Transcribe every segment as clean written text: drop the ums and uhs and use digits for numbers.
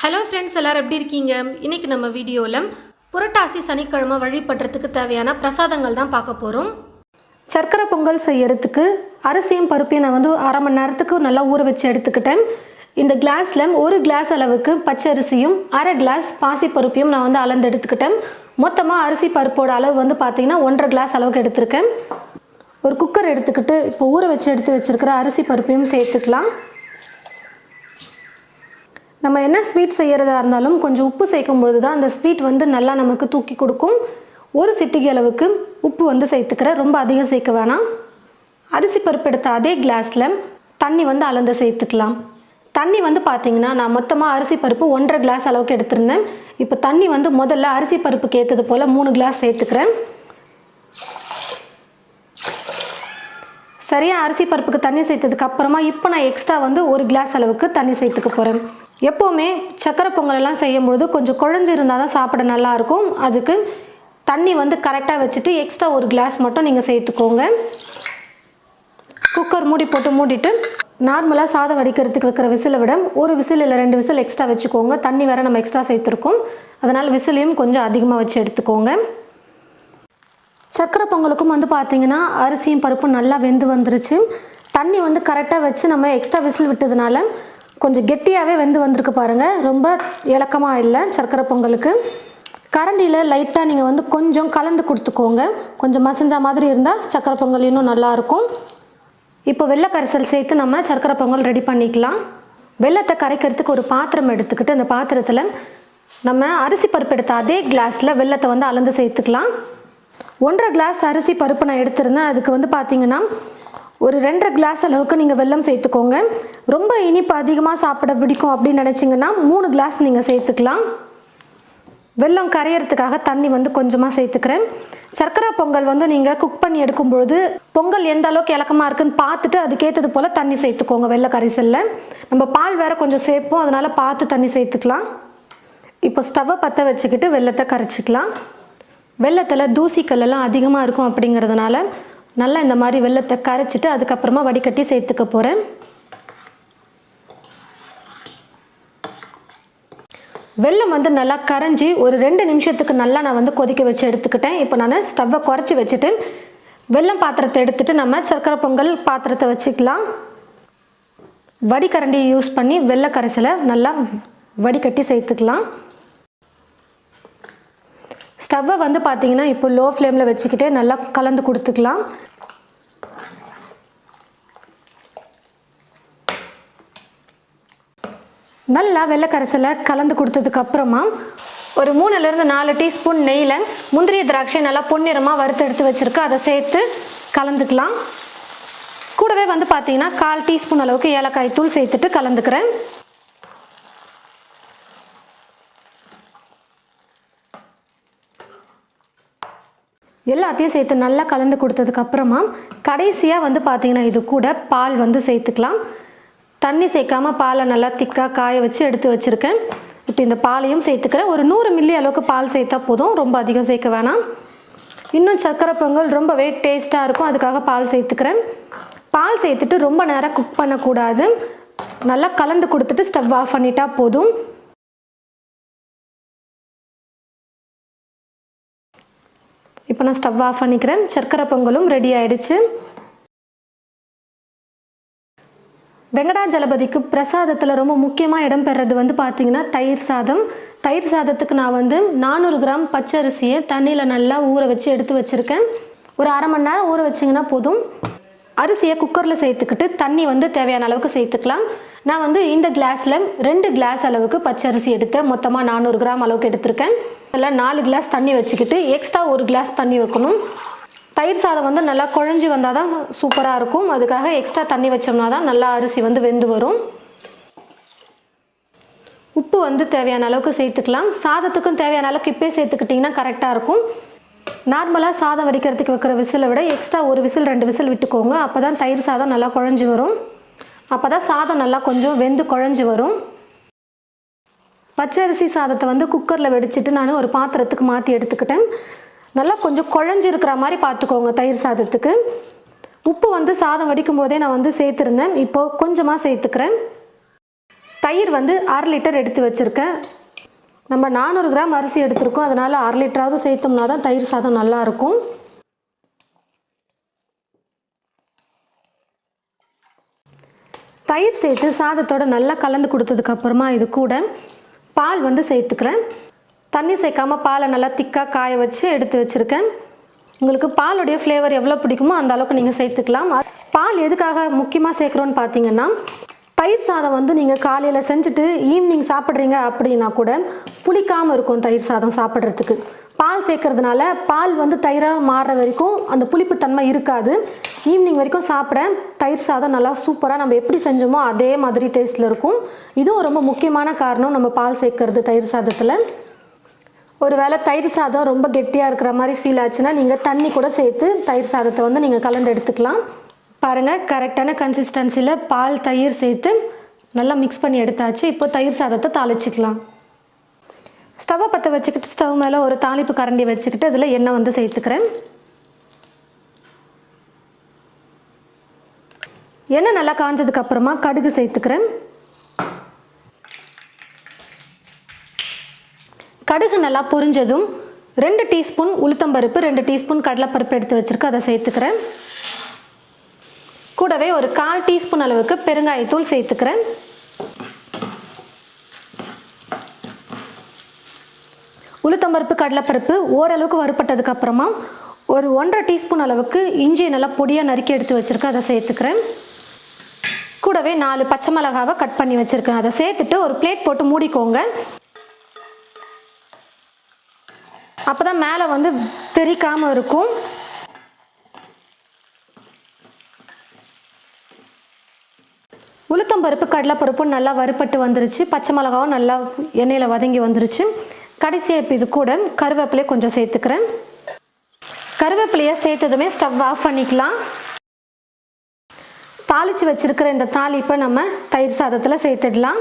Hello friends, எல்லாரும் எப்படி இருக்கீங்க? இன்றைக்கி நம்ம வீடியோவில் புரட்டாசி சனிக்கிழமை வழிபடுறதுக்கு தேவையான பிரசாதங்கள் தான் பார்க்க போகிறோம். சர்க்கரை பொங்கல் செய்யறதுக்கு அரிசியும் பருப்பையும் நான் அரை மணி நேரத்துக்கு நல்லா ஊற வச்சு எடுத்துக்கிட்டேன். இந்த கிளாஸில் ஒரு கிளாஸ் அளவுக்கு பச்சரிசியும் அரை கிளாஸ் பாசிப்பருப்பையும் நான் அளந்து எடுத்துக்கிட்டேன். மொத்தமாக அரிசி பருப்போட அளவு பார்த்தீங்கன்னா 1.5 கிளாஸ் அளவுக்கு எடுத்திருக்கேன். ஒரு குக்கர் எடுத்துக்கிட்டு இப்போ ஊற வச்சு எடுத்து வச்சுருக்கிற அரிசி பருப்பையும் சேர்த்துக்கலாம். நம்ம என்ன ஸ்வீட் செய்கிறதா இருந்தாலும் கொஞ்சம் உப்பு சேர்க்கும்போது தான் அந்த ஸ்வீட் நல்லா நமக்கு தூக்கி கொடுக்கும். ஒரு சிட்டிகை அளவுக்கு உப்பு சேர்த்துக்கிறேன், ரொம்ப அதிகம் சேர்க்க வேணாம். அரிசி பருப்பு எடுத்த அதே கிளாஸில் தண்ணி அளந்து சேர்த்துக்கலாம். தண்ணி பார்த்திங்கன்னா நான் மொத்தமாக அரிசி பருப்பு 1.5 கிளாஸ் அளவுக்கு எடுத்திருந்தேன். இப்போ தண்ணி முதல்ல அரிசி பருப்புக்கு ஏற்றது போல் 3 கிளாஸ் சேர்த்துக்கிறேன். சரியாக அரிசி பருப்புக்கு தண்ணி சேர்த்ததுக்கு அப்புறமா இப்போ நான் எக்ஸ்ட்ரா 1 கிளாஸ் அளவுக்கு தண்ணி சேர்த்துக்க போகிறேன். எப்போவுமே சக்கரை பொங்கலெல்லாம் செய்யும்பொழுது கொஞ்சம் குழஞ்சி இருந்தால் தான் சாப்பிட நல்லாயிருக்கும். அதுக்கு தண்ணி கரெக்டாக வச்சுட்டு எக்ஸ்ட்ரா 1 கிளாஸ் மட்டும் நீங்கள் சேர்த்துக்கோங்க. குக்கர் மூடி போட்டு மூடிட்டு நார்மலாக சாதம் வடிக்கிறதுக்கு வைக்கிற விசிலை விட ஒரு விசில் இல்லை 2 விசில் எக்ஸ்ட்ரா வச்சுக்கோங்க. தண்ணி வேறு நம்ம எக்ஸ்ட்ரா சேர்த்துருக்கோம், அதனால் விசிலையும் கொஞ்சம் அதிகமாக வச்சு எடுத்துக்கோங்க. சக்கரை பொங்கலுக்கும் பார்த்திங்கன்னா அரிசியும் பருப்பும் நல்லா வெந்து வந்துருச்சு. தண்ணி கரெக்டாக வச்சு நம்ம எக்ஸ்ட்ரா விசில் விட்டதுனால கொஞ்சம் கெட்டியாகவே வெந்து வந்திருக்கு பாருங்கள். ரொம்ப இலக்கமாக இல்லை சர்க்கரை பொங்கலுக்கு. கரண்டியில் லைட்டாக நீங்கள் கொஞ்சம் கலந்து கொடுத்துக்கோங்க. கொஞ்சம் மசிஞ்சா மாதிரி இருந்தால் சர்க்கரை பொங்கல் இன்னும் நல்லாயிருக்கும். இப்போ வெள்ளை கரைசல் சேர்த்து நம்ம சர்க்கரை பொங்கல் ரெடி பண்ணிக்கலாம். வெள்ளத்தை கரைக்கிறதுக்கு ஒரு பாத்திரம் எடுத்துக்கிட்டு அந்த பாத்திரத்தில் நம்ம அரிசி பருப்பு எடுத்த அதே கிளாஸில் வெள்ளத்தை அளந்து சேர்த்துக்கலாம். 1.5 கிளாஸ் அரிசி பருப்பு நான் எடுத்திருந்தேன். அதுக்கு பார்த்திங்கன்னா ஒரு 2.5 கிளாஸ் அளவுக்கு நீங்கள் வெல்லம் சேர்த்துக்கோங்க. ரொம்ப இனிப்பு அதிகமாக சாப்பிட பிடிக்கும் அப்படின்னு நினச்சிங்கன்னா 3 கிளாஸ் நீங்கள் சேர்த்துக்கலாம். வெல்லம் கரையிறதுக்காக தண்ணி கொஞ்சமாக சேர்த்துக்கிறேன். சர்க்கரை பொங்கல் நீங்கள் குக் பண்ணி எடுக்கும்பொழுது பொங்கல் எந்த அளவுக்கு இலக்கமாக இருக்குன்னு பார்த்துட்டு அதுக்கேற்றது போல் தண்ணி சேர்த்துக்கோங்க. வெள்ளை கரைசலில் நம்ம பால் வேறு கொஞ்சம் சேர்ப்போம், அதனால் பார்த்து தண்ணி சேர்த்துக்கலாம். இப்போ ஸ்டவ்வை பற்ற வச்சுக்கிட்டு வெள்ளத்தை கரைச்சிக்கலாம். வெள்ளத்தில் தூசிக்கல்லாம் அதிகமாக இருக்கும் அப்படிங்கிறதுனால நல்லா இந்த மாதிரி வெள்ளத்தை கரைச்சிட்டு அதுக்கப்புறமா வடிகட்டி சேர்த்துக்க போகிறேன். வெல்லம் நல்லா கரைஞ்சி ஒரு 2 நிமிஷத்துக்கு நல்லா நான் கொதிக்க வச்சு எடுத்துக்கிட்டேன். இப்போ நான் ஸ்டவ்வை குறைச்சி வச்சுட்டு வெல்லம் பாத்திரத்தை எடுத்துகிட்டு நம்ம சர்க்கரை பொங்கல் பாத்திரத்தை வச்சுக்கலாம். வடிகரண்டி யூஸ் பண்ணி வெள்ளை கரைசலை நல்லா வடிகட்டி சேர்த்துக்கலாம். ஸ்டவ்வை பார்த்திங்கன்னா இப்போ லோ ஃப்ளேமில் வச்சுக்கிட்டே நல்லா கலந்து கொடுத்துக்கலாம். நல்லா வெள்ளை கரைசலை கலந்து கொடுத்ததுக்கப்புறமா ஒரு 3லேருந்து 4 டீஸ்பூன் நெய்யில் முந்திரி திராட்சை நல்லா பொன்னிறமாக வறுத்து எடுத்து வச்சுருக்கு, அதை சேர்த்து கலந்துக்கலாம். கூடவே பார்த்திங்கன்னா 1/4 டீஸ்பூன் அளவுக்கு ஏலக்காய் தூள் சேர்த்துட்டு கலந்துக்கிறேன். எல்லாத்தையும் சேர்த்து நல்லா கலந்து கொடுத்ததுக்கப்புறமா கடைசியாக பார்த்திங்கன்னா இது கூட பால் சேர்த்துக்கலாம். தண்ணி சேர்க்காமல் பாலை நல்லா திக்காக காய வச்சு எடுத்து வச்சுருக்கேன். இப்போ இந்த பாலையும் சேர்த்துக்கிறேன். ஒரு 100 மில்லி அளவுக்கு பால் சேர்த்தா போதும், ரொம்ப அதிகம் சேர்க்க வேணாம். இன்னும் சர்க்கரை பொங்கல் ரொம்பவே டேஸ்ட்டாக இருக்கும், அதுக்காக பால் சேர்த்துக்கிறேன். பால் சேர்த்துட்டு ரொம்ப நேரம் குக் பண்ணக்கூடாது, நல்லா கலந்து கொடுத்துட்டு ஸ்டவ் ஆஃப் பண்ணிட்டா போதும். இப்போ நான் ஸ்டவ் ஆஃப் பண்ணிக்கிறேன். சர்க்கரை பொங்கலும் ரெடி ஆகிடுச்சு. வெங்கடாஜலபதிக்கு பிரசாதத்தில் ரொம்ப முக்கியமாக இடம்பெறது பார்த்திங்கன்னா தயிர் சாதம். தயிர் சாதத்துக்கு நான் 400 கிராம் பச்சரிசியை தண்ணியில் நல்லா ஊற வச்சு எடுத்து வச்சுருக்கேன். ஒரு அரை மணி நேரம் ஊற வச்சிங்கன்னா போதும். அரிசியை குக்கரில் சேர்த்துக்கிட்டு தண்ணி தேவையான அளவுக்கு சேர்த்துக்கலாம். நான் இந்த கிளாஸில் 2 கிளாஸ் அளவுக்கு பச்சரிசி எடுத்தேன். மொத்தமாக 400 கிராம் அளவுக்கு எடுத்திருக்கேன். அதில் 4 கிளாஸ் தண்ணி வச்சுக்கிட்டு எக்ஸ்ட்ரா 1 கிளாஸ் தண்ணி வைக்கணும். தயிர் சாதம் நல்லா குழஞ்சி வந்தால் தான் சூப்பராக இருக்கும், அதுக்காக எக்ஸ்ட்ரா தண்ணி வச்சோம்னா தான் நல்லா அரிசி வெந்து வரும். உப்பு தேவையான அளவுக்கு சேர்த்துக்கலாம். சாதத்துக்கும் தேவையான அளவுக்கு இப்போயே சேர்த்துக்கிட்டிங்கன்னா கரெக்டாக இருக்கும். நார்மலாக சாதம் வடிக்கிறதுக்கு வைக்கிற விசிலை விட எக்ஸ்ட்ரா 1 விசில் 2 விசில் விட்டுக்கோங்க. அப்போ தான் தயிர் சாதம் நல்லா குழஞ்சி வரும். அப்போ தான் சாதம் நல்லா கொஞ்சம் வெந்து குழஞ்சி வரும். பச்சரிசி சாதத்தை குக்கரில் வெடிச்சிட்டு நான் ஒரு பாத்திரத்துக்கு மாற்றி எடுத்துக்கிட்டேன். நல்லா கொஞ்சம் குழஞ்சிருக்கிற மாதிரி பார்த்துக்கோங்க தயிர் சாதத்துக்கு. உப்பு சாதம் வடிக்கும் போதே நான் சேர்த்துருந்தேன். இப்போது கொஞ்சமாக சேர்த்துக்கிறேன். தயிர் வந்து 1/2 லிட்டர் எடுத்து வச்சுருக்கேன். நம்ம 400 கிராம் அரிசி எடுத்திருக்கோம், அதனால் 1/2 லிட்டராவது சேர்த்தோம்னா தான் தயிர் சாதம் நல்லாயிருக்கும். தயிர் சேர்த்து சாதத்தோடு நல்லா கலந்து கொடுத்ததுக்கப்புறமா இது கூட பால் வந்து சேர்த்துக்கிறேன். தண்ணி சேர்க்காமல் பாலை நல்லா திக்காக காய வச்சு எடுத்து வச்சுருக்கேன். உங்களுக்கு பாலுடைய ஃப்ளேவர் எவ்வளோ பிடிக்குமோ அந்த அளவுக்கு நீங்கள் சேர்த்துக்கலாம். பால் எதுக்காக முக்கியமாக சேர்க்குறோன்னு பார்த்தீங்கன்னா, தயிர் சாதம் வந்து நீங்கள் காலையில் செஞ்சுட்டு ஈவினிங் சாப்பிட்றீங்க அப்படின்னா கூட புளிக்காமல் இருக்கும் தயிர் சாதம் சாப்பிட்றதுக்கு. பால் சேர்க்கறதுனால பால் வந்து தயிராக மாறுற வரைக்கும் அந்த புளிப்புத்தன்மை இருக்காது. ஈவினிங் வரைக்கும் சாப்பிட தயிர் சாதம் நல்லா சூப்பராக நம்ம எப்படி செஞ்சோமோ அதே மாதிரி டேஸ்ட்டில் இருக்கும். இதுவும் ரொம்ப முக்கியமான காரணம் நம்ம பால் சேர்க்கறது தயிர் சாதத்தில். ஒரு வேளை தயிர் சாதம் ரொம்ப கெட்டியாக இருக்கிற மாதிரி ஃபீல் ஆச்சுன்னா நீங்கள் தண்ணி கூட சேர்த்து தயிர் சாதத்தை வந்து நீங்கள் கலந்து எடுத்துக்கலாம். பாருங்கள், கரெக்டான கன்சிஸ்டன்சியில் பால் தயிர் சேர்த்து நல்லா மிக்ஸ் பண்ணி எடுத்தாச்சு. இப்போ தயிர் சாதத்தை தாளிச்சிக்கலாம். ஸ்டவ்வை பற்ற வச்சுக்கிட்டு ஸ்டவ் மேலே ஒரு தாளிப்பு கரண்டி வச்சுக்கிட்டு அதில் எண்ணெய் வந்து சேர்த்துக்கிறேன். எண்ணெய் நல்லா காஞ்சதுக்கப்புறமா கடுகு சேர்த்துக்கிறேன். கடுகு நல்லா பொரிஞ்சதும் 2 டீஸ்பூன் உளுத்தம்பருப்பு, 2 டீஸ்பூன் கடலைப்பருப்பு எடுத்து வச்சுருக்கேன், அதை சேர்த்துக்கிறேன். கூடவே ஒரு 1/4 டீஸ்பூன் அளவுக்கு பெருங்காயத்தூள் சேர்த்துக்கிறேன். உளுத்தம்பருப்பு கடலைப்பருப்பு ஓரளவுக்கு வறுப்பட்டதுக்கு அப்புறமா ஒரு 1/2 டீஸ்பூன் அளவுக்கு இஞ்சியை நல்லா பொடியாக நறுக்கி எடுத்து வச்சுருக்கேன், அதை சேர்த்துக்கிறேன். கூடவே 4 பச்சை மிளகாவை கட் பண்ணி வச்சுருக்கேன், அதை சேர்த்துட்டு ஒரு பிளேட் போட்டு மூடிக்கோங்க. அப்போ தான் மேலே வந்து தெறிக்காமல் இருக்கும். உளுத்தம்பருப்பு கடலைப்பருப்பும் நல்லா வறுப்பட்டு வந்துருச்சு. பச்சை மிளகாவும் நல்லா எண்ணெயில் வதங்கி வந்துருச்சு. கடைசியாக இப்போ இது கூட கருவேப்பிலையை கொஞ்சம் சேர்த்துக்கிறேன். கருவேப்பிலையை சேர்த்ததுமே ஸ்டவ் ஆஃப் பண்ணிக்கலாம். தாளித்து வச்சுருக்கிற இந்த தாளிப்பை நம்ம தயிர் சாதத்தில் சேர்த்துடலாம்.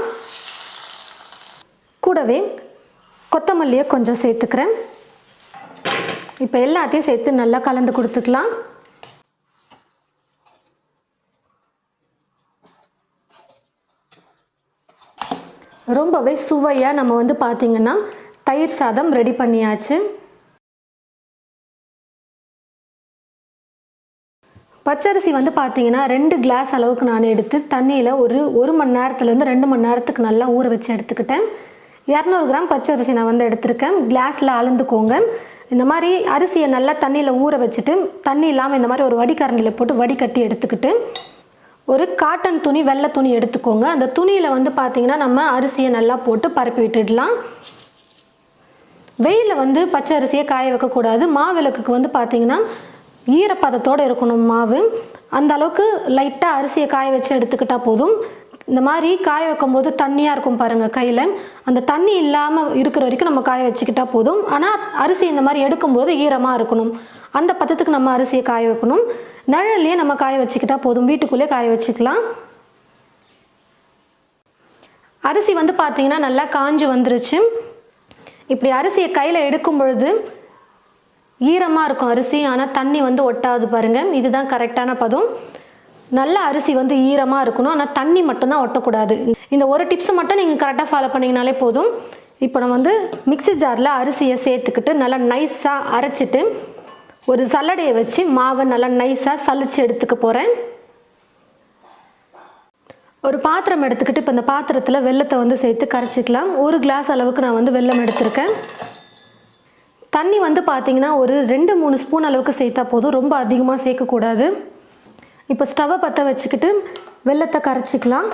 கூடவே கொத்தமல்லியை கொஞ்சம் சேர்த்துக்கிறேன். இப்போ எல்லாத்தையும் சேர்த்து நல்லா கலந்து கொடுத்துக்கலாம். ரொம்பவே சுவையாக நம்ம வந்து பார்த்திங்கன்னா தயிர் சாதம் ரெடி பண்ணியாச்சு. பச்சரிசி வந்து பார்த்திங்கன்னா 2 கிளாஸ் அளவுக்கு நான் எடுத்து தண்ணியில் ஒரு 1 மணி நேரத்துலேருந்து 2 மணி நேரத்துக்கு நல்லா ஊற வச்சு எடுத்துக்கிட்டேன். 200 கிராம் பச்சரிசி நான் வந்து எடுத்திருக்கேன். கிளாஸில் அளந்துக்கோங்க. இந்த மாதிரி அரிசியை நல்லா தண்ணியில் ஊற வச்சுட்டு தண்ணி இல்லாமல் இந்த மாதிரி ஒரு வடிகரண்டியில் போட்டு வடிகட்டி எடுத்துக்கிட்டு ஒரு காட்டன் துணி, வெள்ளை துணி எடுத்துக்கோங்க. அந்த துணியில் வந்து பார்த்திங்கன்னா நம்ம அரிசியை நல்லா போட்டு பரப்பி விட்டுடலாம். வெயிலில் வந்து பச்சை அரிசியை காய வைக்கக்கூடாது. மாவிளக்குக்கு வந்து பார்த்திங்கன்னா ஈரப்பதத்தோடு இருக்கணும் மாவு. அந்த அளவுக்கு லைட்டாக அரிசியை காய வச்சு எடுத்துக்கிட்டால் போதும். இந்த மாதிரி காய வைக்கும் போது தண்ணியாக இருக்கும் பாருங்கள் கையில், அந்த தண்ணி இல்லாமல் இருக்கிற வரைக்கும் நம்ம காய வச்சுக்கிட்டால் போதும். ஆனால் அரிசி இந்த மாதிரி எடுக்கும்போது ஈரமாக இருக்கணும். அந்த பதத்துக்கு நம்ம அரிசியை காய வைக்கணும். நிழல்லையே நம்ம காய வச்சுக்கிட்டால் போதும், வீட்டுக்குள்ளே காய வச்சுக்கலாம். அரிசி வந்து பார்த்திங்கன்னா நல்லா காஞ்சி வந்துருச்சு. இப்படி அரிசியை கையில் எடுக்கும் பொழுது ஈரமாக இருக்கும் அரிசி, ஆனால் தண்ணி வந்து ஒட்டாது பாருங்கள். இதுதான் கரெக்டான பதம். நல்ல அரிசி வந்து ஈரமாக இருக்கணும், ஆனால் தண்ணி மட்டும்தான் ஒட்டக்கூடாது. இந்த ஒரு டிப்ஸை மட்டும் நீங்கள் கரெக்டாக ஃபாலோ பண்ணிங்கனாலே போதும். இப்போ நான் வந்து மிக்ஸி ஜாரில் அரிசியை சேர்த்துக்கிட்டு நல்லா நைஸாக அரைச்சிட்டு ஒரு சல்லடையை வச்சு மாவை நல்லா நைஸாக சலிச்சு எடுத்துக்க போகிறேன். ஒரு பாத்திரம் எடுத்துக்கிட்டு இப்போ இந்த பாத்திரத்தில் வெல்லத்தை வந்து சேர்த்து கரைச்சிக்கலாம். 1 கிளாஸ் அளவுக்கு நான் வந்து வெல்லம் எடுத்திருக்கேன். தண்ணி வந்து பார்த்திங்கன்னா ஒரு 2-3 ஸ்பூன் அளவுக்கு சேர்த்தா போதும், ரொம்ப அதிகமாக சேர்க்கக்கூடாது. இப்போ ஸ்டவ்வை பற்ற வச்சுக்கிட்டு வெல்லத்தை கரைச்சிக்கலாம்.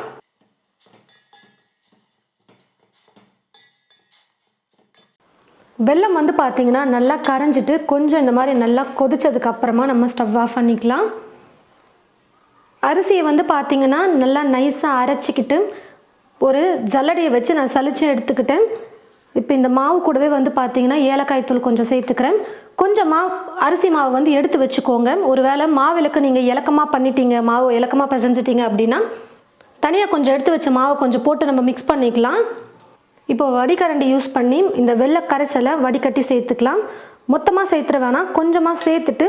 வெல்லம் வந்து பார்த்திங்கன்னா நல்லா கரைஞ்சிட்டு கொஞ்சம் இந்த மாதிரி நல்லா கொதிச்சதுக்கு அப்புறமா நம்ம ஸ்டவ் ஆஃப் பண்ணிக்கலாம். அரிசியை வந்து பார்த்திங்கன்னா நல்லா நைஸாக அரைச்சிக்கிட்டு ஒரு ஜல்லடையை வச்சு நான் சலிச்சு எடுத்துக்கிட்டேன். இப்போ இந்த மாவு கூடவே வந்து பார்த்திங்கன்னா ஏலக்காய் தூள் கொஞ்சம் சேர்த்துக்கிறேன். கொஞ்சம் அரிசி மாவு வந்து எடுத்து வச்சுக்கோங்க. ஒரு வேளை மாவிளக்கு நீங்கள் இலக்கமாக பண்ணிட்டீங்க, மாவு இலக்கமாக பிசைஞ்சிட்டிங்க அப்படின்னா தனியாக கொஞ்சம் எடுத்து வச்ச மாவை கொஞ்சம் போட்டு நம்ம மிக்ஸ் பண்ணிக்கலாம். இப்போ வடிகரண்டி யூஸ் பண்ணி இந்த வெள்ளை கரைசலை வடிகட்டி சேர்த்துக்கலாம். மொத்தமாக சேர்த்துற வேணாம், கொஞ்சமாக சேர்த்துட்டு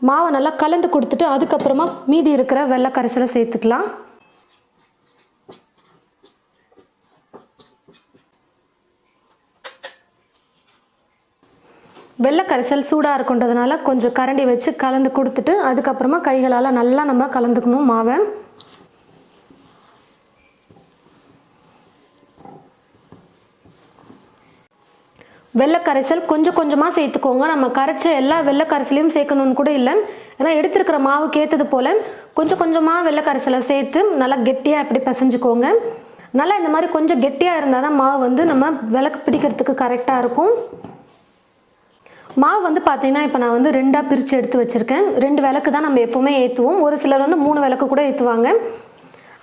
மாவை நல்லா கலந்து கொடுத்துட்டு அதுக்கப்புறமா மீதி இருக்கிற வெள்ளை கரைசலை சேர்த்துக்கலாம். வெள்ளை கரைசல் சூடாக இருக்குன்றதுனால கொஞ்சம் கரண்டி வச்சு கலந்து கொடுத்துட்டு அதுக்கப்புறமா கைகளால் நல்லா நம்ம கலந்துக்கணும் மாவை. வெள்ளை கரைசல் கொஞ்சம் கொஞ்சமாக சேர்த்துக்கோங்க. நம்ம கரைச்ச எல்லா வெள்ளை கரைசலையும் சேர்க்கணும்னு கூட இல்லை. ஏன்னா எடுத்துருக்கிற மாவுக்கு ஏற்றது போல் கொஞ்சம் கொஞ்சமாக வெள்ளை கரைசலை சேர்த்து நல்லா கெட்டியாக இப்படி பிசைஞ்சுக்கோங்க. நல்லா இந்த மாதிரி கொஞ்சம் கெட்டியாக இருந்தால் தான் மாவு வந்து நம்ம விளக்கு பிடிக்கிறதுக்கு கரெக்டாக இருக்கும். மாவு வந்து பார்த்திங்கன்னா இப்போ நான் வந்து 2ஆக பிரித்து எடுத்து வச்சுருக்கேன். 2 விளக்கு தான் நம்ம எப்போவுமே ஏற்றுவோம். ஒரு சிலர் வந்து 3 விளக்கு கூட ஏற்றுவாங்க.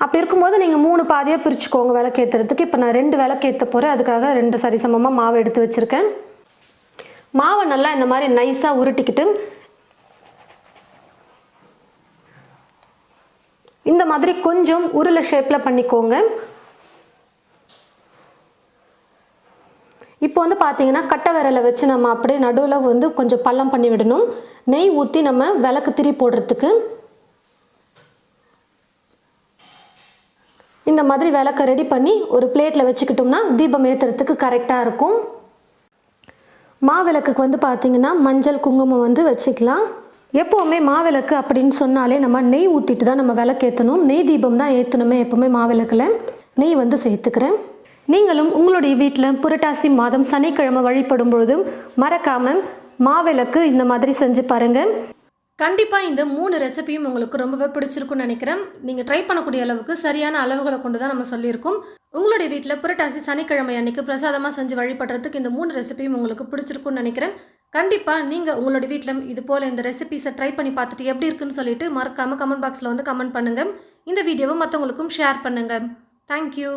அப்படி இருக்கும்போது நீங்கள் 3 பாதியாக பிரிச்சுக்கோங்க விளக்கு ஏற்றுறதுக்கு. இப்போ நான் 2 விளக்கு ஏற்ற போகிறேன். அதுக்காக 2 சரிசமமாக மாவு எடுத்து வச்சுருக்கேன். மாவை நல்லா இந்த மாதிரி நைஸாக உருட்டிக்கிட்டு இந்த மாதிரி கொஞ்சம் உருளை ஷேப்பில் பண்ணிக்கோங்க. இப்போ வந்து பார்த்தீங்கன்னா கட்டை விரலை வச்சு நம்ம அப்படியே நடுவில் வந்து கொஞ்சம் பள்ளம் பண்ணி விடணும். நெய் ஊற்றி நம்ம விளக்கு திரி போடுறதுக்கு இந்த மாதிரி விளக்கை ரெடி பண்ணி ஒரு பிளேட்டில் வச்சுக்கிட்டோம்னா தீபம் ஏற்றுறதுக்கு கரெக்டாக இருக்கும். மாவிளக்குக்கு வந்து பார்த்திங்கன்னா மஞ்சள் குங்குமம் வந்து வச்சுக்கலாம். எப்போவுமே மாவிளக்கு அப்படின்னு சொன்னாலே நம்ம நெய் ஊற்றிட்டு தான் நம்ம விளக்கு ஏற்றணும். நெய் தீபம் தான் ஏற்றணுமே எப்போவுமே மாவிளக்கில். நெய் வந்து சேர்த்துக்கிறேன். நீங்களும் உங்களுடைய வீட்டில் புரட்டாசி மாதம் சனிக்கிழமை வழிபடும் பொழுதும் மறக்காமல் மாவிளக்கு இந்த மாதிரி செஞ்சு பாருங்கள். கண்டிப்பாக இந்த 3 ரெசிபியும் உங்களுக்கு ரொம்பவே பிடிச்சிருக்குன்னு நினைக்கிறேன். நீங்கள் ட்ரை பண்ணக்கூடிய அளவுக்கு சரியான அளவுகளை கொண்டு தான் நம்ம சொல்லியிருக்கோம். உங்களுடைய வீட்டில் புரட்டாசி சனிக்கிழமை அன்னைக்கு பிரசாதமாக செஞ்சு வழிபடுறதுக்கு இந்த 3 ரெசிபியும் உங்களுக்கு பிடிச்சிருக்குன்னு நினைக்கிறேன். கண்டிப்பாக நீங்கள் உங்களுடைய வீட்டில் இது போல் இந்த ரெசிபிஸை ட்ரை பண்ணி பார்த்துட்டு எப்படி இருக்குன்னு சொல்லிட்டு மறக்காமல் கமெண்ட் பாக்ஸில் வந்து கமெண்ட் பண்ணுங்கள். இந்த வீடியோவை மற்றவங்களுக்கும் ஷேர் பண்ணுங்கள். தேங்க்யூ.